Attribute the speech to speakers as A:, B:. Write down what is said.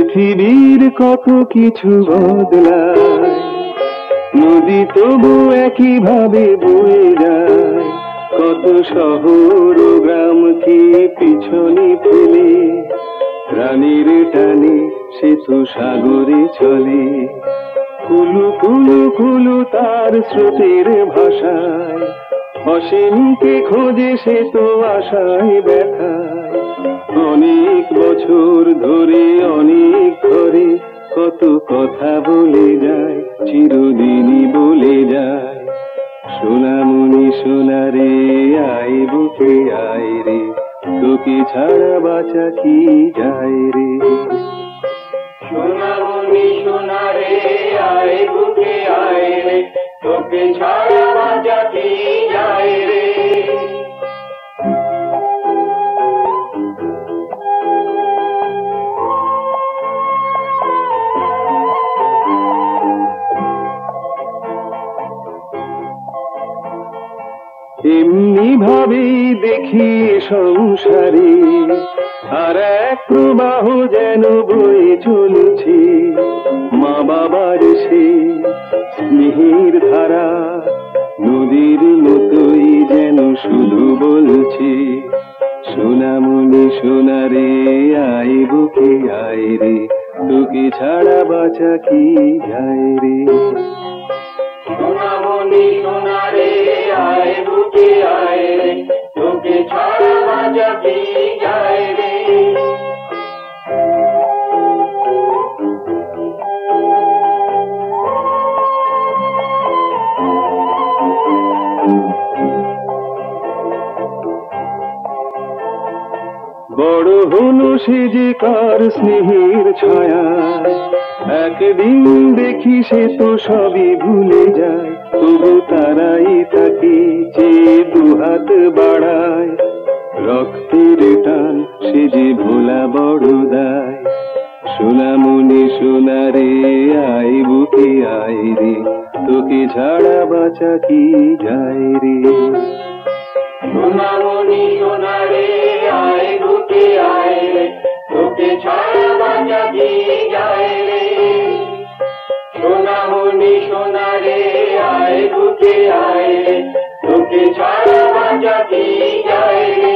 A: পৃথিবীর কত কিছু বদলায়, নদী তবু একইভাবে বয়ে যায়। কত শহর ও গ্রামকে পিছনে ফেলে প্রাণীর টানে সে তো সাগরে চলে। কুলু কুলু কুলু তার স্রোতের ভাষায়, অসীমকে খোঁজে সে তো আশায় ব্যথায়। অনেক বছর ধরে অনেক ঘরে কত কথা বলে যায়, চিরদিনই বলে যায়। সোনামণি সোনারে আয় বুকে আয় রে, তোকে ছাড়া বাঁচা কি যায় রে।
B: সোনামণি সোনারে আয় বুকে আয় রে, তোকে ছাড়া বাঁচা কি যায় রে।
A: এমনি ভাবেই দেখি সংসারে আর এক প্রবাহ যেন বয়ে চলছে। মা বাবার সে স্নেহের ধারা নদীর মতোই যেন শুধু বলছে, সোনামণি সোনারে আয় বুকে আয় রে, তোকে ছাড়া বাঁচা কি যায় রে।
B: সোনামণি সোনারে আয় বুকে আয় রে, তোকে ছাড়া বাঁচা কি যায় রে।
A: বড় হলো সে যে কার স্নেহের ছায়া, একদিন দেখি সে তো সবই ভুলে যায়। তবু তারাই তাকে চেয়ে দুহাত বাড়ায়, রক্তের টান সে যে ভোলা বড় দায়। সোনামণি সোনারে আয় বুকে আয় রে, তোকে ছাড়া বাঁচা কি যায় রে।
B: সোনামণি সোনারে আয় বুকে আয় রে, তোকে ছাড়া বাঁচা কি যায় রে। সোনামণি সোনারে আয় বুকে আয় রে, তোকে ছাড়া বাঁচা কি যায় রে।